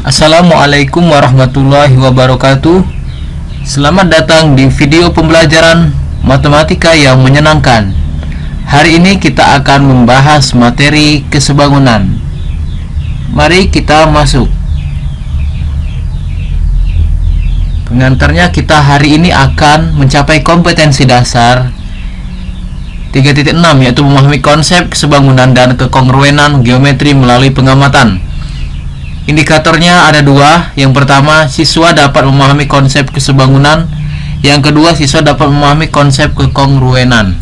Assalamualaikum warahmatullahi wabarakatuh. Selamat datang di video pembelajaran matematika yang menyenangkan. Hari ini kita akan membahas materi kesebangunan. Mari kita masuk. Pengantarnya, kita hari ini akan mencapai kompetensi dasar 3.6, yaitu memahami konsep kesebangunan dan kekongruenan geometri melalui pengamatan. Indikatornya ada dua. Yang pertama, siswa dapat memahami konsep kesebangunan. Yang kedua, siswa dapat memahami konsep kekongruenan.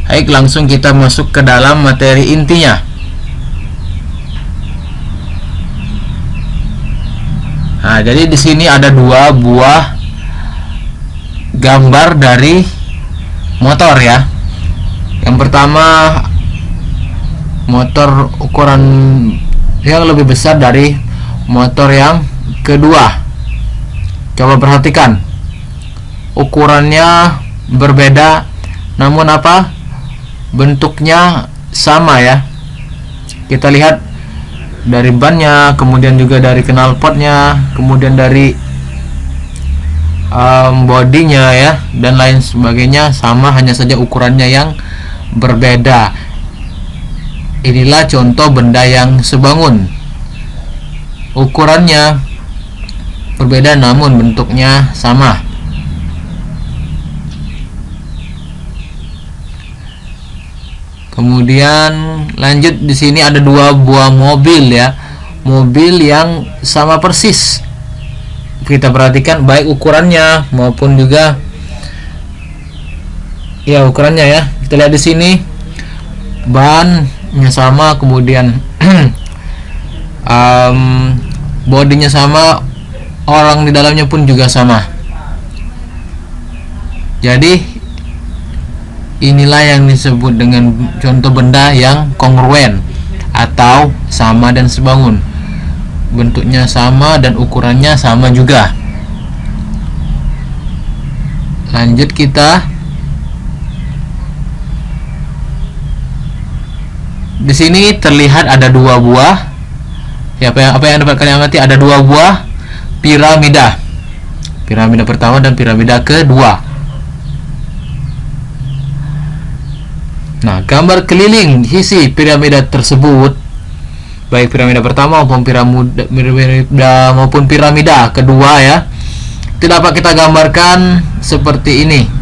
Baik, langsung kita masuk ke dalam materi intinya. Nah, jadi di sini ada dua buah gambar dari motor ya. Yang pertama, motor ukuran yang lebih besar dari motor yang kedua. Coba perhatikan, ukurannya berbeda, namun bentuknya sama ya. Kita lihat dari bannya, kemudian juga dari knalpotnya, kemudian dari bodinya ya, dan lain sebagainya sama, hanya saja ukurannya yang berbeda. Inilah contoh benda yang sebangun. Ukurannya berbeda namun bentuknya sama. Kemudian lanjut, di sini ada dua buah mobil ya. Mobil yang sama persis. Kita perhatikan baik ukurannya maupun juga ya ukurannya ya. Kita lihat di sini bannya sama, kemudian bodinya sama, orang di dalamnya pun juga sama. Jadi inilah yang disebut dengan contoh benda yang kongruen atau sama dan sebangun. Bentuknya sama dan ukurannya sama juga. Lanjut kita. Di sini terlihat ada dua buah. Ya, apa yang dapat kalian amati? Ada dua buah piramida. Piramida pertama dan piramida kedua. Nah, gambar keliling sisi piramida tersebut, baik piramida pertama maupun piramida kedua ya, itu dapat kita gambarkan seperti ini.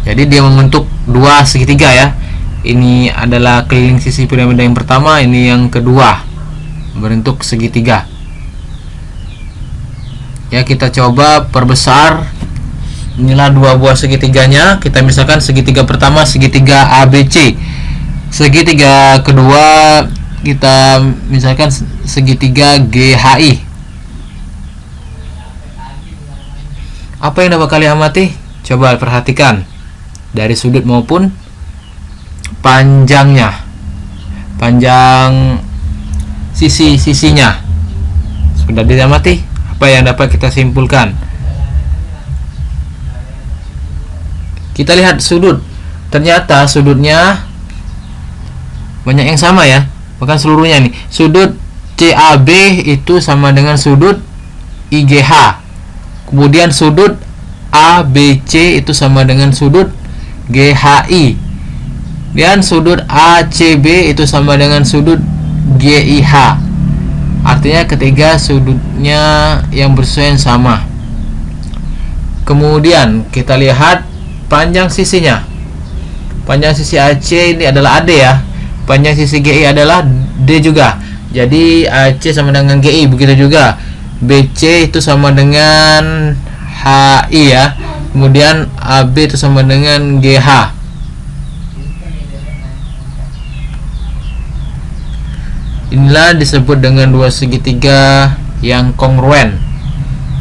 Jadi dia membentuk dua segitiga ya. Ini adalah keliling sisi piramida yang pertama, ini yang kedua, berbentuk segitiga. Ya, kita coba perbesar. Inilah dua buah segitiganya. Kita misalkan segitiga pertama segitiga ABC. Segitiga kedua kita misalkan segitiga GHI. Apa yang dapat kalian amati? Coba perhatikan dari sudut maupun panjangnya, panjang sisi-sisinya. Sudah diamati, apa yang dapat kita simpulkan? Kita lihat sudut, ternyata sudutnya banyak yang sama ya, bahkan seluruhnya nih. Sudut CAB itu sama dengan sudut IGH. Kemudian sudut ABC itu sama dengan sudut GHI, dan sudut ACB itu sama dengan sudut GIH. Artinya ketiga sudutnya yang bersesuaian sama. Kemudian kita lihat panjang sisinya. Panjang sisi AC ini adalah AD ya. Panjang sisi GI adalah D juga. Jadi AC sama dengan GI, begitu juga BC itu sama dengan HI ya. Kemudian AB itu sama dengan GH. Inilah disebut dengan dua segitiga yang kongruen,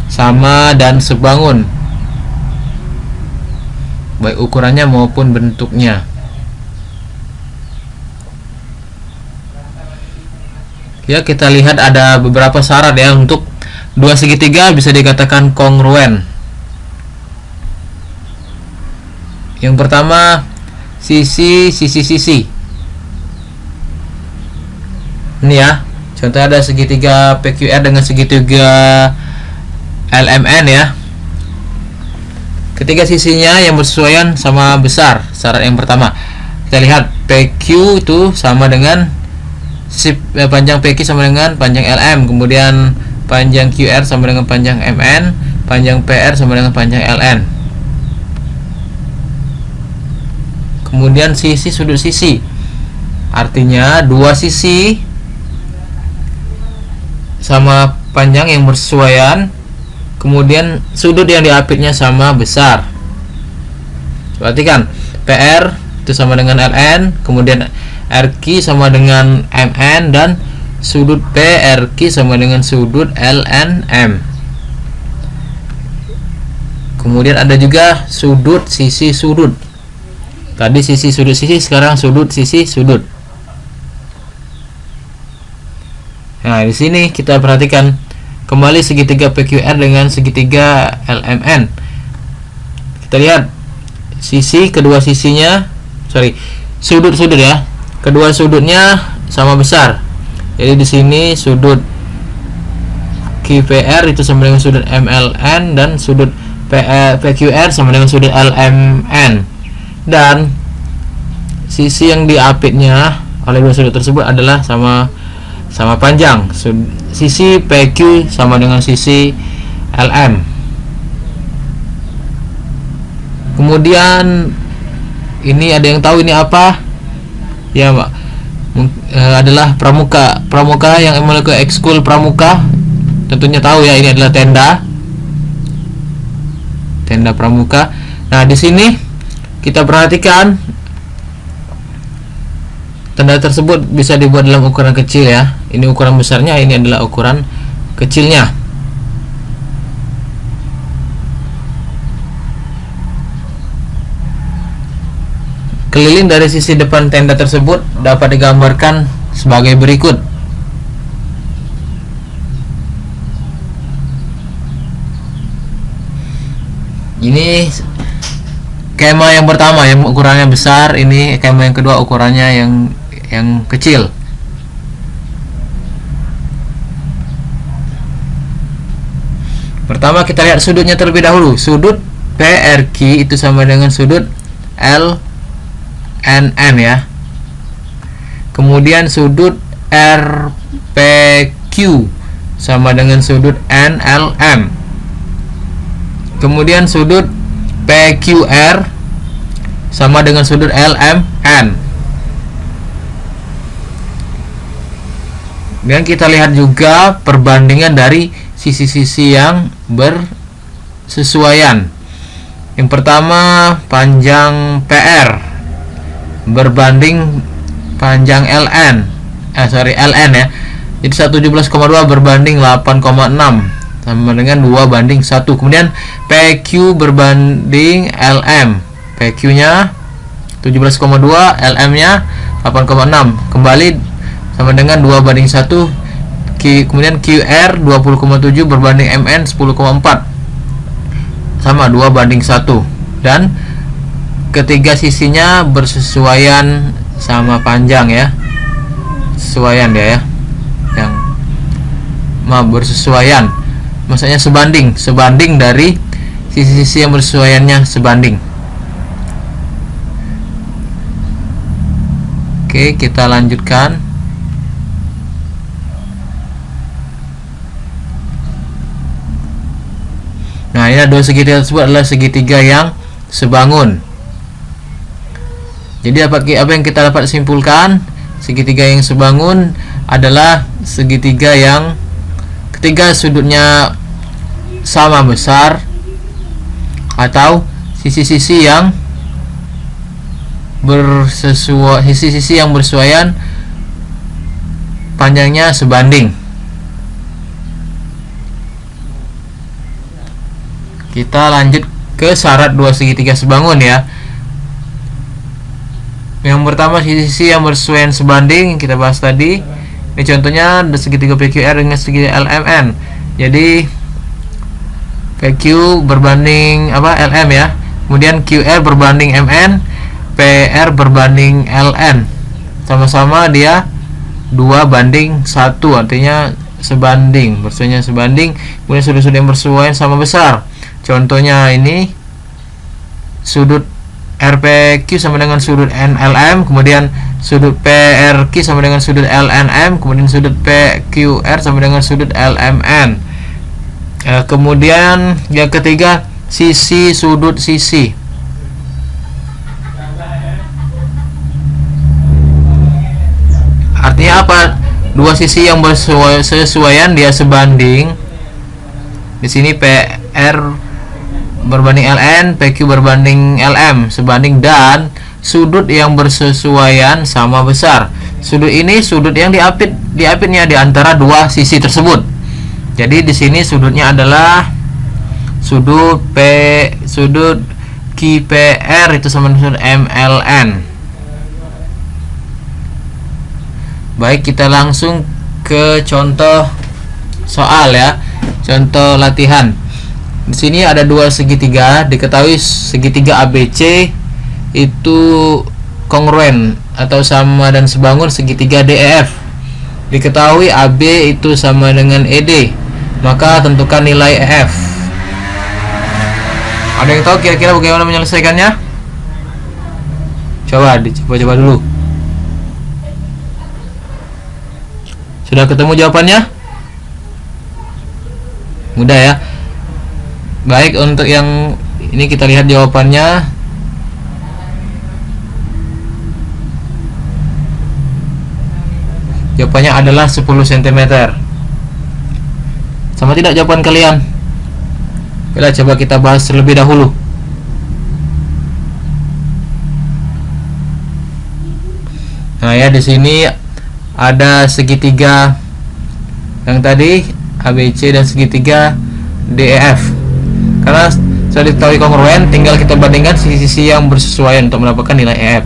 sama dan sebangun, baik ukurannya maupun bentuknya. Ya, kita lihat ada beberapa syarat ya untuk dua segitiga bisa dikatakan kongruen. Yang pertama, sisi. Ini ya, contohnya ada segitiga PQR dengan segitiga LMN ya. Ketiga sisinya yang bersesuaian sama besar. Syarat yang pertama, kita lihat PQ itu sama dengan panjang PQ sama dengan panjang LM, kemudian panjang QR sama dengan panjang MN, panjang PR sama dengan panjang LN. Kemudian sisi sudut sisi, artinya dua sisi sama panjang yang bersesuaian, kemudian sudut yang diapitnya sama besar. Perhatikan, PR itu sama dengan LN, kemudian RQ sama dengan MN, dan sudut PRQ sama dengan sudut LNM. Kemudian ada juga sudut sisi sudut. Tadi sisi sudut sisi, sekarang sudut sisi sudut. Nah, di sini kita perhatikan kembali segitiga PQR dengan segitiga LMN. Kita lihat kedua sisinya, sudut-sudut ya. Kedua sudutnya sama besar. Jadi di sini sudut QPR itu sama dengan sudut MLN, dan sudut PQR sama dengan sudut LMN. Dan sisi yang diapitnya oleh dua sudut tersebut adalah sama panjang. Sisi PQ sama dengan sisi LM. Kemudian ini ada yang tahu ini apa? Ya, Pak. Adalah pramuka. Pramuka yang memiliki ekskul pramuka tentunya tahu ya, ini adalah tenda pramuka. Nah, di sini kita perhatikan tenda tersebut bisa dibuat dalam ukuran kecil ya. Ini ukuran besarnya, ini adalah ukuran kecilnya. Keliling dari sisi depan tenda tersebut dapat digambarkan sebagai berikut. Ini skema yang pertama yang ukurannya besar, ini skema yang kedua ukurannya yang kecil. Pertama kita lihat sudutnya terlebih dahulu. Sudut PRQ itu sama dengan sudut LNM ya. Kemudian sudut RPQ sama dengan sudut NLM. Kemudian sudut PQR sama dengan sudut LMN. Dan kita lihat juga perbandingan dari sisi-sisi yang bersesuaian. Yang pertama, panjang PR berbanding panjang LN ya. Jadi 117,2 berbanding 8,6 sama dengan 2:1. Kemudian PQ berbanding LM. PQ nya 17,2, LM nya 8,6. Kembali sama dengan 2:1. Kemudian QR 20,7 berbanding MN 10,4 sama 2:1. Dan ketiga sisinya bersesuaian sama panjang ya. Sesuaian dia ya. Yang bersesuaian. Maksudnya sebanding dari sisi-sisi yang bersesuaiannya sebanding. Oke, kita lanjutkan. Nah, ini dua segitiga tersebut adalah segitiga yang sebangun. Jadi apa yang kita dapat simpulkan? Segitiga yang sebangun adalah segitiga yang ketiga sudutnya sama besar, atau sisi-sisi yang bersesuaian panjangnya sebanding. Kita lanjut ke syarat dua segitiga sebangun ya. Yang pertama, sisi-sisi yang bersesuaian sebanding kita bahas tadi. Ini contohnya ada segitiga PQR dengan segitiga LMN. Jadi PQ berbanding LM ya. Kemudian QR berbanding MN, PR berbanding LN. Sama-sama dia 2:1, artinya sebanding, bersuaian sebanding. Kemudian sudut-sudut yang bersuaian sama besar. Contohnya ini sudut RPQ sama dengan sudut NLM, kemudian sudut PRQ sama dengan sudut LNM, kemudian sudut PQR sama dengan sudut LMN. Kemudian yang ketiga, sisi sudut sisi. Artinya apa? Dua sisi yang bersesuaian, dia sebanding. Di sini PR berbanding LN, PQ berbanding LM, sebanding, dan sudut yang bersesuaian sama besar. Sudut ini sudut yang diapitnya di antara dua sisi tersebut. Jadi di sini sudutnya adalah sudut QPR itu sama dengan sudut MLN. Baik, kita langsung ke contoh soal ya. Contoh latihan. Di sini ada dua segitiga, diketahui segitiga ABC itu kongruen atau sama dan sebangun segitiga DEF. Diketahui AB itu sama dengan ED, maka tentukan nilai EF. Ada yang tahu kira-kira bagaimana menyelesaikannya? Coba dulu. Sudah ketemu jawabannya? Mudah ya. Baik, untuk yang ini kita lihat jawabannya. Jawabannya adalah 10 cm. Sama tidak jawaban kalian? Coba kita bahas terlebih dahulu. Nah ya, di sini ada segitiga yang tadi ABC dan segitiga DEF. Karena sudah diketahui kongruen, tinggal kita bandingkan sisi-sisi yang bersesuaian untuk mendapatkan nilai EF.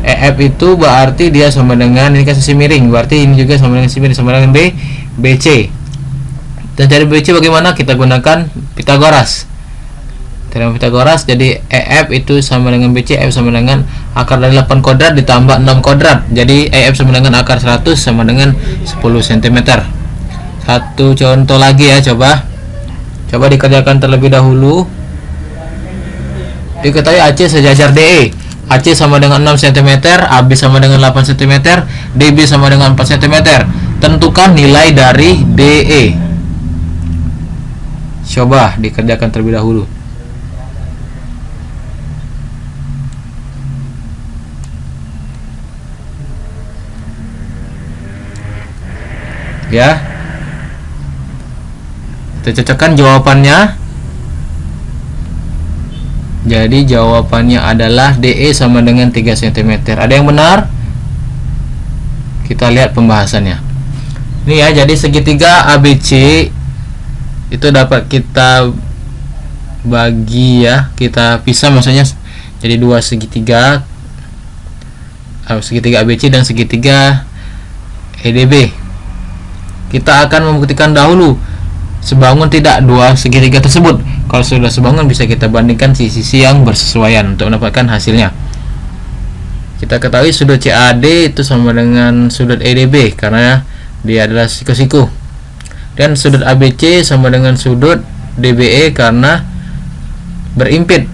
EF itu berarti dia sama dengan, ini kan sisi miring, berarti ini juga sama dengan sisi miring, sama dengan BC. Dan cari BC bagaimana? Kita gunakan Pitagoras. Teorema Pitagoras, jadi EF itu sama dengan BC, EF sama dengan akar dari 8 kuadrat ditambah 6 kuadrat. Jadi EF sama dengan akar 100 sama dengan 10 cm. Satu contoh lagi ya, coba dikerjakan terlebih dahulu. Diketahui AC sejajar DE. AC sama dengan 6 cm, AB sama dengan 8 cm, DB sama dengan 4 cm. Tentukan nilai dari DE. Coba dikerjakan terlebih dahulu. Ya. Kita cocokkan jawabannya. Jadi jawabannya adalah DE sama dengan 3 cm. Ada yang benar? Kita lihat pembahasannya. Ini ya, jadi segitiga ABC itu dapat kita bagi ya, kita pisah, maksudnya jadi dua segitiga, segitiga ABC dan segitiga EDB. Kita akan membuktikan dahulu sebangun tidak dua segitiga tersebut. Kalau sudah sebangun, bisa kita bandingkan sisi-sisi yang bersesuaian untuk mendapatkan hasilnya. Kita ketahui sudut CAD itu sama dengan sudut EDB karena dia adalah siku-siku, dan sudut ABC sama dengan sudut DBE karena berimpit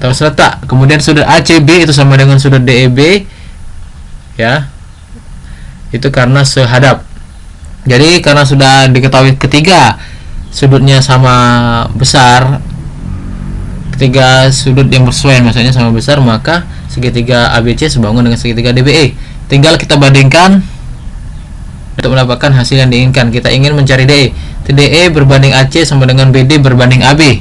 atau seletak. Kemudian sudut ACB itu sama dengan sudut DEB ya, itu karena sehadap. Jadi karena sudah diketahui ketiga sudutnya sama besar, ketiga sudut yang bersesuaian maksudnya sama besar, maka segitiga ABC sebangun dengan segitiga DBE. Tinggal kita bandingkan untuk mendapatkan hasil yang diinginkan. Kita ingin mencari DE. DE berbanding AC sama dengan BD berbanding AB.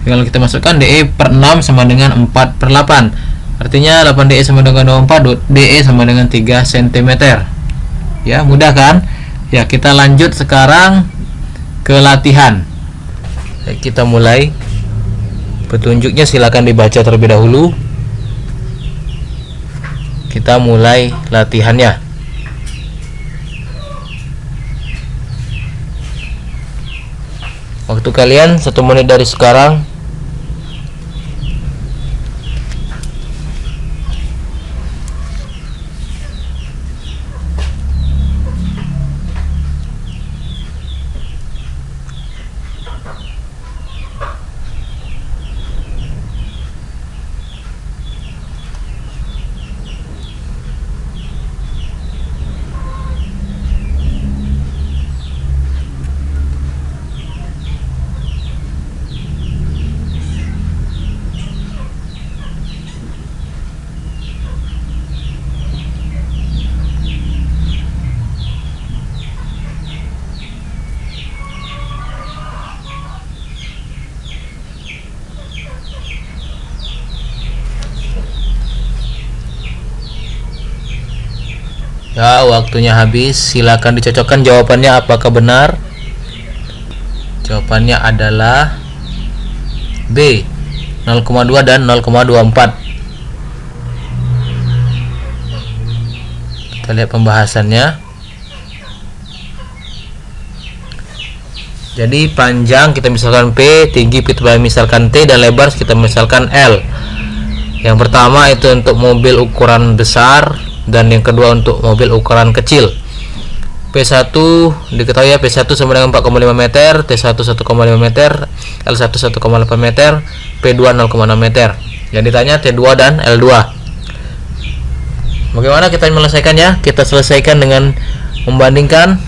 Kalau kita masukkan DE per 6 sama dengan 4 per 8. Artinya 8DE sama dengan 24, DE sama dengan 3 cm. Ya, mudah kan? Ya, kita lanjut sekarang ke latihan. Kita mulai. Petunjuknya silakan dibaca terlebih dahulu. Kita mulai latihannya. Waktu kalian 1 menit dari sekarang. Ya, waktunya habis. Silakan dicocokkan jawabannya apakah benar. Jawabannya adalah B, 0,2 dan 0,24. Kita lihat pembahasannya. Jadi panjang kita misalkan P, tinggi kita misalkan T, dan lebar kita misalkan L. Yang pertama itu untuk mobil ukuran besar, dan yang kedua untuk mobil ukuran kecil. P1 diketahui ya, P1 sama dengan 4,5 meter, T1 1,5 meter, L1 1,8 meter, P2 0,6 meter. Yang ditanya T2 dan L2. Bagaimana kita menyelesaikannya? Kita selesaikan dengan membandingkan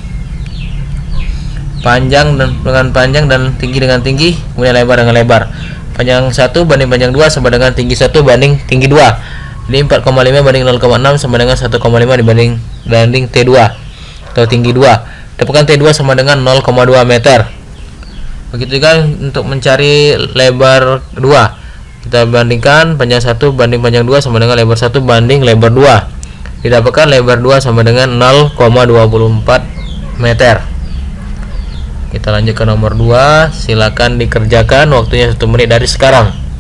panjang dengan panjang dan tinggi dengan tinggi, kemudian lebar dengan lebar. Panjang 1 banding panjang 2 sama dengan tinggi 1 banding tinggi 2. Jadi 4,5 banding 0,6 sama dengan 1,5 dibanding T2 atau tinggi 2. Dapatkan T2 sama dengan 0,2 meter. Begitu juga untuk mencari lebar 2. Kita bandingkan panjang 1 banding panjang 2 sama dengan lebar 1 banding lebar 2. Didapatkan lebar 2 sama dengan 0,24 meter. Kita lanjut ke nomor 2. Silakan dikerjakan, waktunya 1 menit dari sekarang.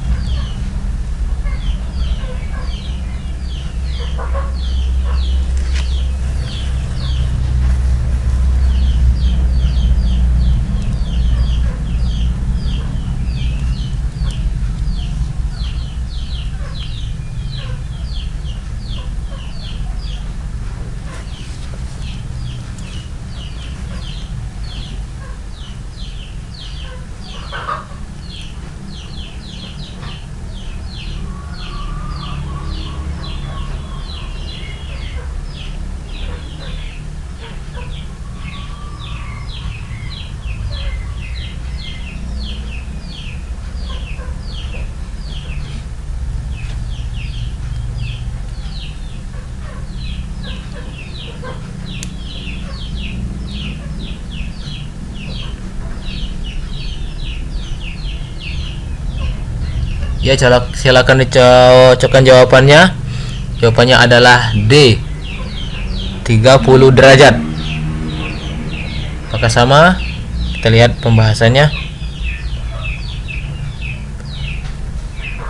Ya, silakan dicocokkan jawabannya. Jawabannya adalah D, 30 derajat. Apakah sama? Kita lihat pembahasannya.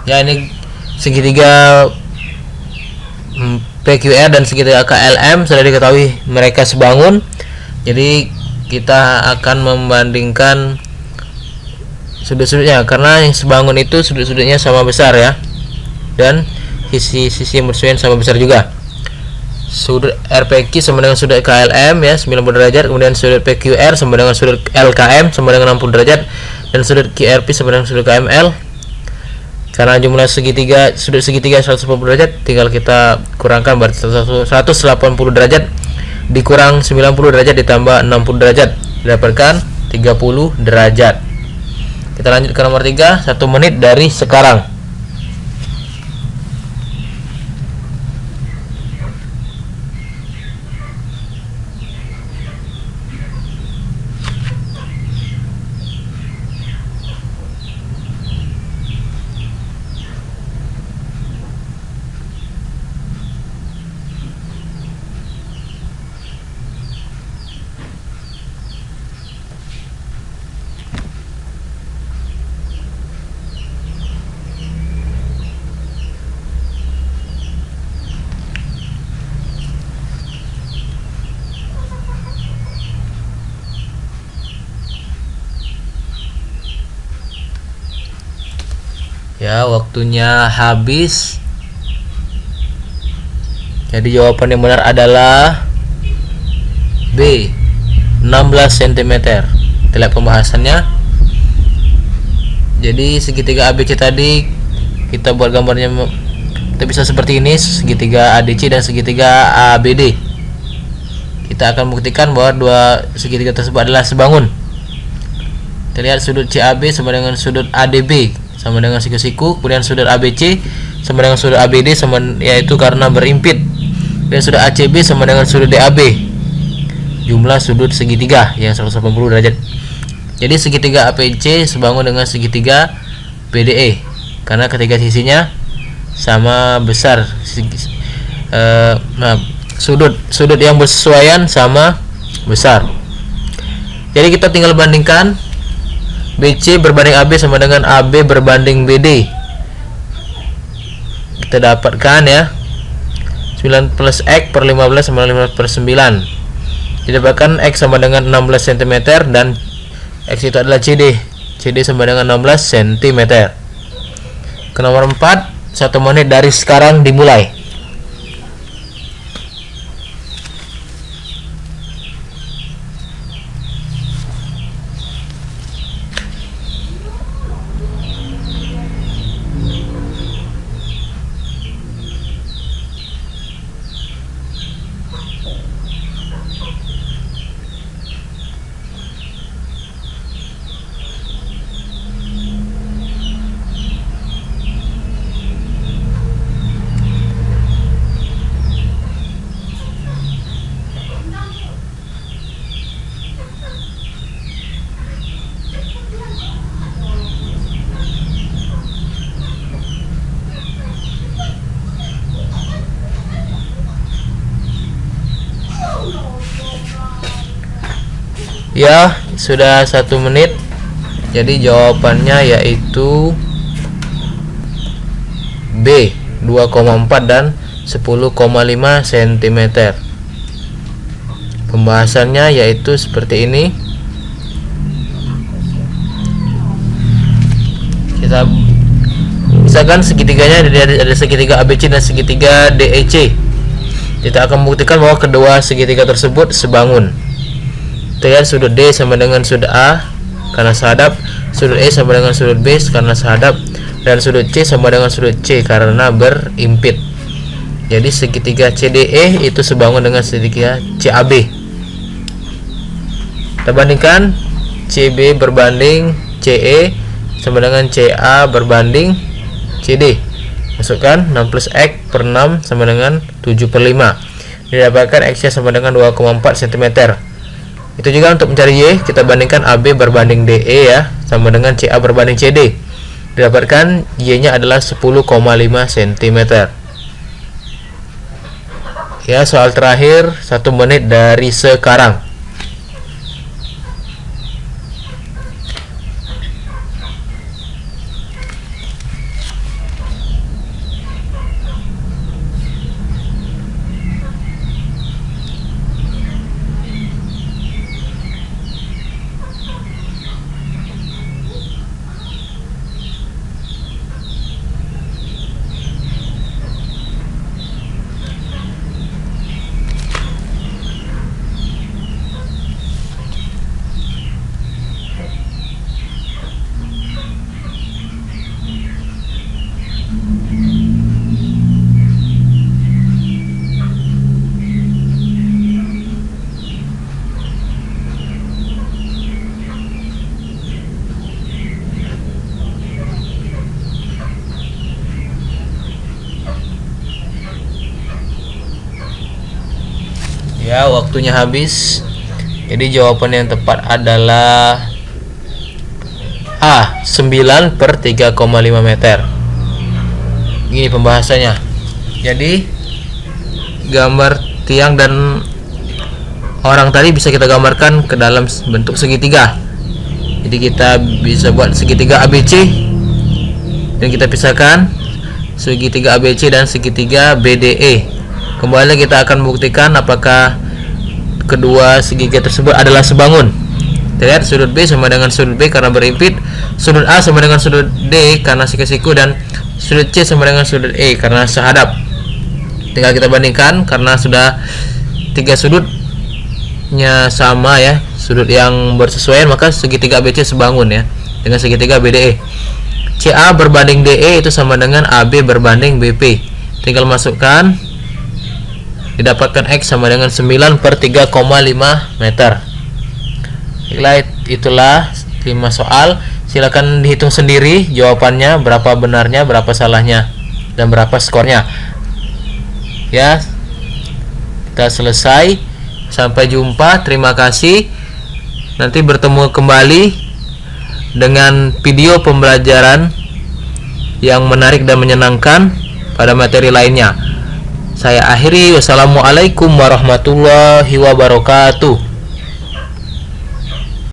Ya, ini segitiga PQR dan segitiga KLM sudah diketahui mereka sebangun. Jadi kita akan membandingkan sudut-sudutnya, karena yang sebangun itu sudut-sudutnya sama besar ya, dan sisi-sisi yang bersesuaian sama besar juga. Sudut RPQ sama dengan sudut KLM ya 90 derajat, kemudian sudut PQR sama dengan sudut LKM sama dengan 60 derajat, dan sudut QRP sama dengan sudut KML. Karena jumlah sudut segitiga 180 derajat, tinggal kita kurangkan, berarti 180 derajat dikurang 90 derajat ditambah 60 derajat didapatkan 30 derajat. Kita lanjut ke nomor 3, 1 menit dari sekarang. Ya, waktunya habis. Jadi jawaban yang benar adalah B, 16 cm. Kita lihat pembahasannya. Jadi segitiga ABC tadi kita buat gambarnya, kita bisa seperti ini, segitiga ADC dan segitiga ABD. Kita akan buktikan bahwa dua segitiga tersebut adalah sebangun. Kita lihat sudut CAB sama dengan sudut ADB sama dengan siku-siku, kemudian sudut ABC sama dengan sudut ABD yaitu karena berimpit, dan sudut ACB sama dengan sudut DAB. Jumlah sudut segitiga yang 180 derajat. Jadi segitiga APC sebangun dengan segitiga PDE karena ketiga sisinya sama besar. sudut yang bersesuaian sama besar. Jadi kita tinggal bandingkan BC berbanding AB sama dengan AB berbanding BD. Kita dapatkan ya 9 plus X per 15 sama 15 per 9. Didapatkan X sama dengan 16 cm dan X itu adalah CD. CD sama dengan 16 cm. Ke nomor 4, 1 menit dari sekarang dimulai. Ya, sudah 1 menit. Jadi jawabannya yaitu B, 2,4 dan 10,5 cm. Pembahasannya yaitu seperti ini. Kita misalkan segitiganya ada segitiga ABC dan segitiga DEC. Kita akan membuktikan bahwa kedua segitiga tersebut sebangun. Lihat sudut D sama dengan sudut A karena sehadap, sudut E sama dengan sudut B karena sehadap, dan sudut C sama dengan sudut C karena berimpit. Jadi segitiga CDE itu sebangun dengan segitiga CAB. Kita bandingkan CB berbanding CE sama dengan CA berbanding CD. Masukkan 6 plus X per 6 sama dengan 7 per 5. Didapatkan X nya sama dengan 2,4 cm. Itu juga untuk mencari Y, kita bandingkan AB berbanding DE ya, sama dengan CA berbanding CD. Didapatkan Y nya adalah 10,5 cm. Ya, soal terakhir 1 menit dari sekarang. Ya, waktunya habis. Jadi jawaban yang tepat adalah A, 9 per 3,5 meter. Ini pembahasannya. Jadi gambar tiang dan orang tadi bisa kita gambarkan ke dalam bentuk segitiga. Jadi kita bisa buat segitiga ABC dan kita pisahkan segitiga ABC dan segitiga BDE. Kembali kita akan membuktikan apakah kedua segitiga tersebut adalah sebangun. Lihat, sudut B sama dengan sudut B karena berimpit, sudut A sama dengan sudut D karena siku-siku, dan sudut C sama dengan sudut E karena sehadap. Tinggal kita bandingkan karena sudah 3 sudutnya sama ya, sudut yang bersesuaian, maka segitiga ABC sebangun ya dengan segitiga BDE. CA berbanding DE itu sama dengan AB berbanding BP. Tinggal masukkan, didapatkan X sama dengan 9 per 3,5 meter. Itulah 5 soal. Silakan dihitung sendiri jawabannya, berapa benarnya, berapa salahnya, dan berapa skornya. Ya, kita selesai. Sampai jumpa. Terima kasih. Nanti bertemu kembali dengan video pembelajaran yang menarik dan menyenangkan pada materi lainnya. Saya akhiri, wassalamualaikum warahmatullahi wabarakatuh.